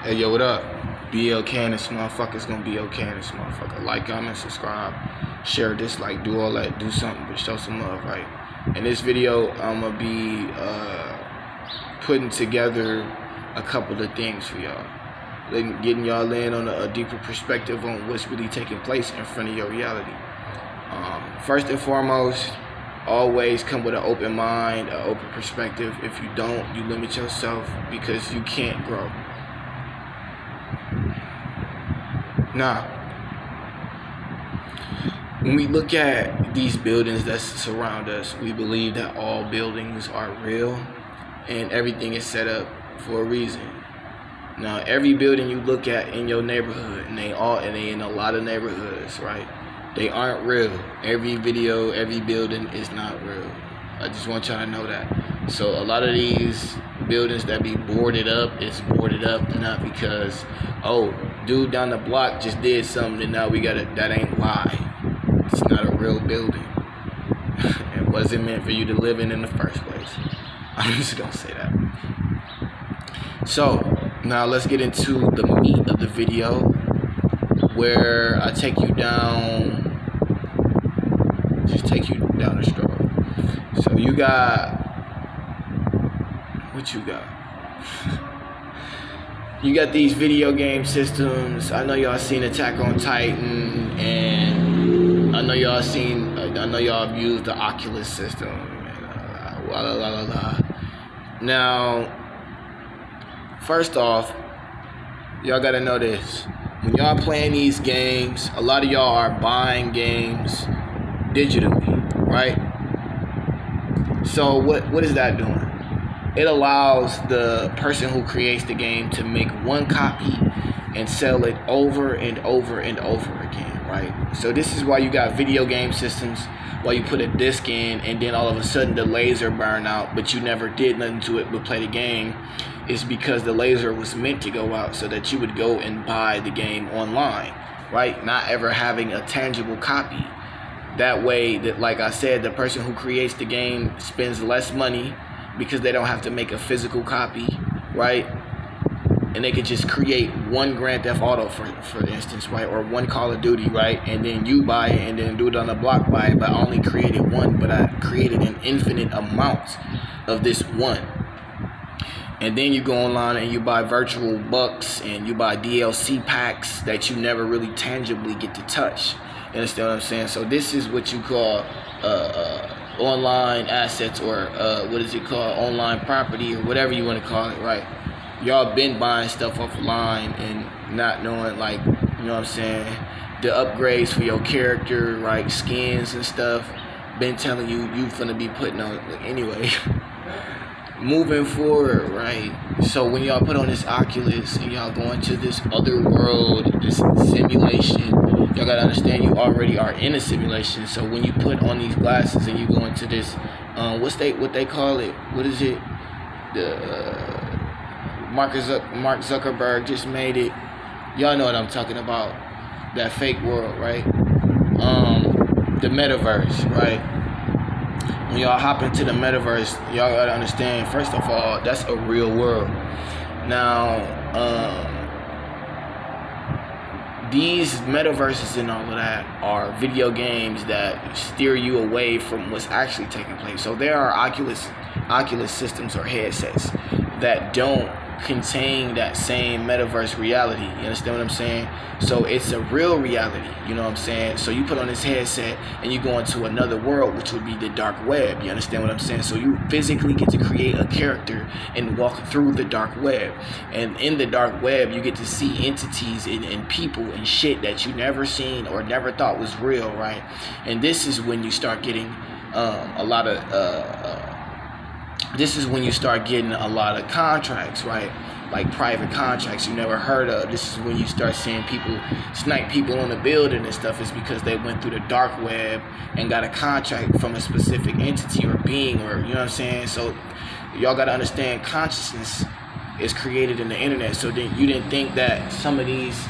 Hey, yo, what up? Be okay, and this motherfucker's gonna be okay, and this motherfucker. Like, comment, subscribe, share, dislike, do all that, do something, but show some love, right? In this video, I'm gonna be putting together a couple of things for y'all, getting y'all in on a deeper perspective on what's really taking place in front of your reality. First and foremost, always come with an open mind, an open perspective. If you don't, you limit yourself because you can't grow. Now, when we look at these buildings that surround us, we believe that all buildings are real and everything is set up for a reason. Now, every building you look at in your neighborhood, and they in a lot of neighborhoods, right? They aren't real. Every video, every building is not real. I just want y'all to know that. So a lot of these buildings that be boarded up is boarded up not because, oh, dude down the block just did something and now we gotta, that ain't why. It's not a real building. It wasn't meant for you to live in the first place. I'm just gonna say that. So now let's get into the meat of the video, where I take you down the stroll. So you got, what you got? You got these video game systems. I know y'all seen Attack on Titan, and I know y'all have used the Oculus system. Now, first off, y'all gotta know this. When y'all playing these games, a lot of y'all are buying games digitally, right? So what is that doing? It allows the person who creates the game to make one copy and sell it over and over and over again, right? So this is why you got video game systems, why you put a disc in and then all of a sudden the laser burn out, but you never did nothing to it but play the game. Is because the laser was meant to go out so that you would go and buy the game online, right? Not ever having a tangible copy. That way, that, like I said, the person who creates the game spends less money because they don't have to make a physical copy, right? And they could just create one Grand Theft Auto, for instance, right? Or one Call of Duty, right? And then you buy it and then do it on the block buy it, but I only created one, but I created an infinite amount of this one. And then you go online and you buy virtual bucks and you buy DLC packs that you never really tangibly get to touch. You understand what I'm saying? So this is what you call online assets, or what is it called? Online property, or whatever you want to call it, right? Y'all been buying stuff offline and not knowing, like, you know what I'm saying, the upgrades for your character, right? Skins and stuff. Been telling you finna be putting on, like, anyway. Moving forward, right? So when y'all put on this Oculus and y'all go into this other world, this simulation, y'all gotta understand you already are in a simulation. So when you put on these glasses and you go into this, what they call it? What is it? The Mark Zuckerberg just made it. Y'all know what I'm talking about. That fake world, right? The metaverse, right? When y'all hop into the metaverse, y'all gotta understand, first of all, that's a real world. Now, these metaverses and all of that are video games that steer you away from what's actually taking place. So there are Oculus systems or headsets that don't contain that same metaverse reality. You understand what I'm saying? So it's a real reality, you know what I'm saying? So you put on this headset and you go into another world, which would be the dark web. You understand what I'm saying? So you physically get to create a character and walk through the dark web. And in the dark web, you get to see entities and people and shit that you never seen or never thought was real, right? And this is when you start getting a lot of contracts, right? Like private contracts you never heard of. This is when you start seeing people snipe people on the building and stuff. It's because they went through the dark web and got a contract from a specific entity or being, or, you know what I'm saying? So y'all gotta understand, consciousness is created in the internet. So then you didn't think that some of these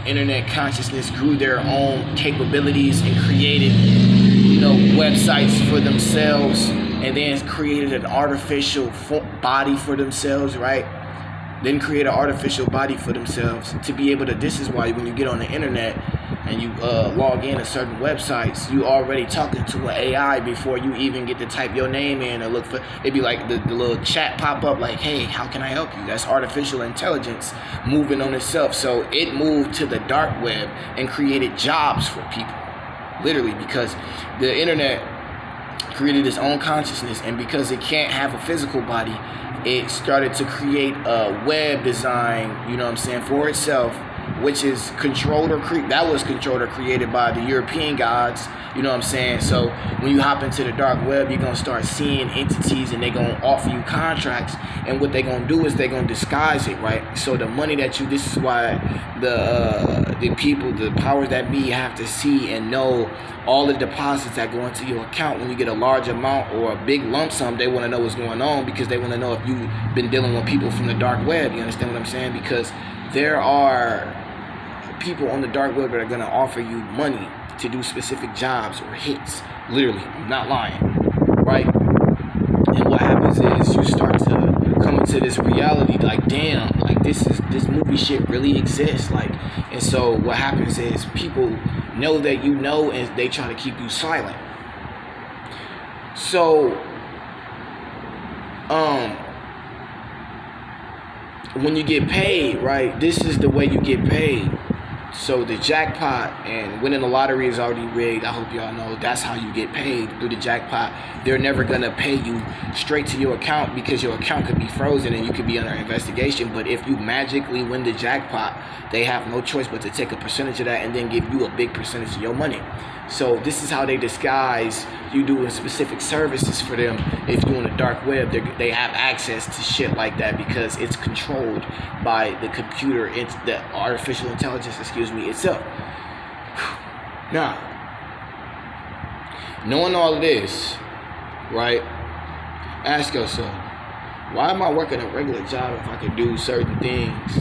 internet consciousness grew their own capabilities and created, you know, websites for themselves, and then created an artificial body for themselves, right? then create an artificial body for themselves to be able to. This is why when you get on the internet and you log in to certain websites, you already talking to an AI before you even get to type your name in or look for. It'd be like the little chat pop up like, hey, how can I help you? That's artificial intelligence moving on itself. So it moved to the dark web and created jobs for people, literally, because the internet created its own consciousness, and because it can't have a physical body, it started to create a web design, you know what I'm saying, for itself, which is controlled or created by the European gods, you know what I'm saying. So when you hop into the dark web, you're gonna start seeing entities, and they're gonna offer you contracts, and what they're gonna do is they're gonna disguise it, right? So the money that you, this is why the people, the powers that be, have to see and know all the deposits that go into your account. When you get a large amount or a big lump sum, they want to know what's going on, because they want to know if you've been dealing with people from the dark web. You understand what I'm saying? Because there are people on the dark web that are going to offer you money to do specific jobs or hits. Literally, I'm not lying, right? And what happens is you start to come into this reality like, damn, like this movie shit really exists. Like, and so what happens is people know that you know, and they try to keep you silent. So when you get paid, right, this is the way you get paid. So the jackpot and winning the lottery is already rigged. I hope y'all know that's how you get paid, through the jackpot. They're never gonna pay you straight to your account, because your account could be frozen and you could be under investigation. But if you magically win the jackpot, they have no choice but to take a percentage of that and then give you a big percentage of your money. So this is how they disguise you doing specific services for them. If you're on the dark web, they have access to shit like that, because it's controlled by the computer, it's the artificial intelligence, itself. Now, knowing all of this, right, ask yourself, why am I working a regular job if I could do certain things,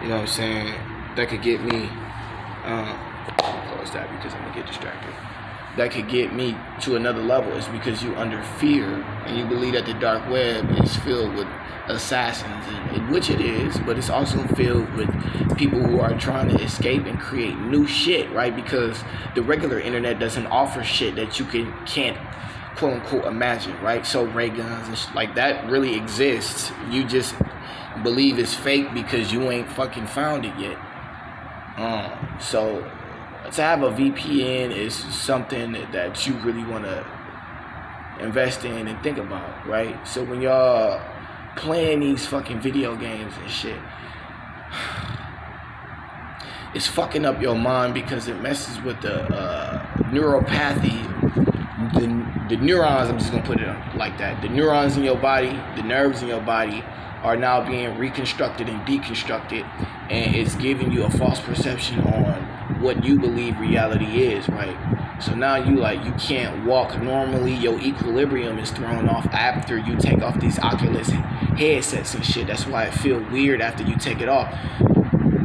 you know what I'm saying, that could get me, close that because I'm gonna get distracted, that could get me to another level? Is because you under fear and you believe that the dark web is filled with assassins, and which it is, but it's also filled with people who are trying to escape and create new shit, right? Because the regular internet doesn't offer shit that you can't quote unquote imagine, right? So ray guns and like that really exists. You just believe it's fake because you ain't fucking found it yet. So to have a VPN is something that you really want to invest in and think about, right? So when y'all playing these fucking video games and shit, it's fucking up your mind, because it messes with the neuropathy, the neurons. I'm just gonna put it like that. The neurons in your body, the nerves in your body, are now being reconstructed and deconstructed, and it's giving you a false perception on what you believe reality is, right? So now you can't walk normally. Your equilibrium is thrown off after you take off these Oculus headsets and shit. That's why it feels weird after you take it off.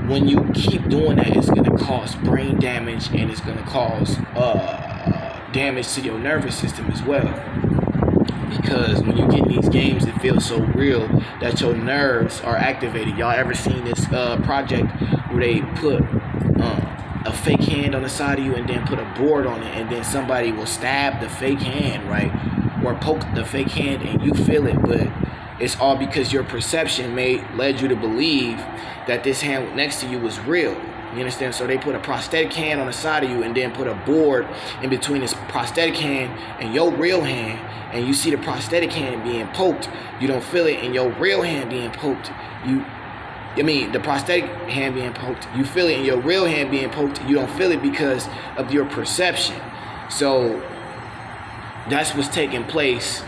When you keep doing that, it's gonna cause brain damage, and it's gonna cause damage to your nervous system as well. Because when you get in these games, it feels so real that your nerves are activated. Y'all ever seen this project where they put a fake hand on the side of you and then put a board on it, and then somebody will stab the fake hand, right? Or poke the fake hand, and you feel it, but it's all because your perception led you to believe that this hand next to you was real. You understand? So they put a prosthetic hand on the side of you and then put a board in between this prosthetic hand and your real hand, and you see the prosthetic hand being poked. You don't feel it, and your real hand being poked. The prosthetic hand being poked, you feel it, and your real hand being poked, you don't feel it because of your perception. So that's what's taking place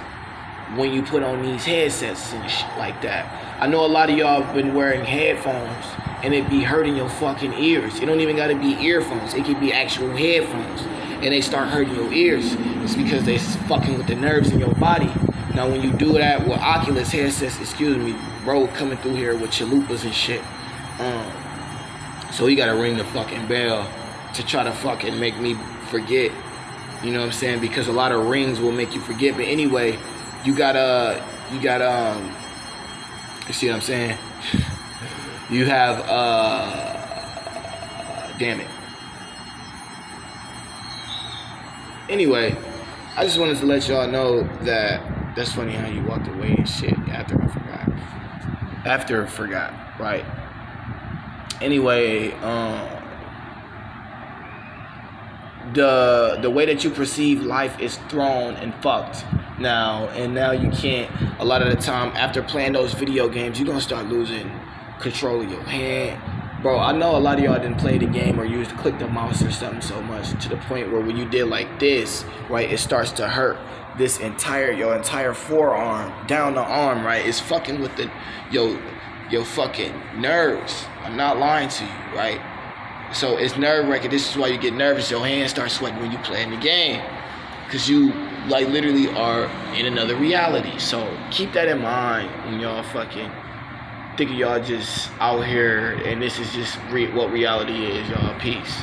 when you put on these headsets and shit like that. I know a lot of y'all have been wearing headphones, and it be hurting your fucking ears. It don't even gotta be earphones. It could be actual headphones, and they start hurting your ears. It's because they fucking with the nerves in your body. Now, when you do that with Oculus headsets, bro coming through here with chalupas and shit. So he gotta ring the fucking bell to try to fucking make me forget. You know what I'm saying? Because a lot of rings will make you forget. But anyway, you see what I'm saying? You have damn it. Anyway, I just wanted to let y'all know that that's funny how you walked away and shit after I forgot. Right? Anyway, the way that you perceive life is thrown and fucked now, and now you can't. A lot of the time, after playing those video games, you're gonna start losing control of your hand. Bro, I know a lot of y'all didn't play the game or used to click the mouse or something so much to the point where when you did like this, right, it starts to hurt this your entire forearm, down the arm, right? It's fucking with your fucking nerves. I'm not lying to you, right? So it's nerve-wracking. This is why you get nervous. Your hands start sweating when you playing the game, because you like literally are in another reality. So keep that in mind when y'all fucking thinking y'all just out here and this is just what reality is, y'all. Peace.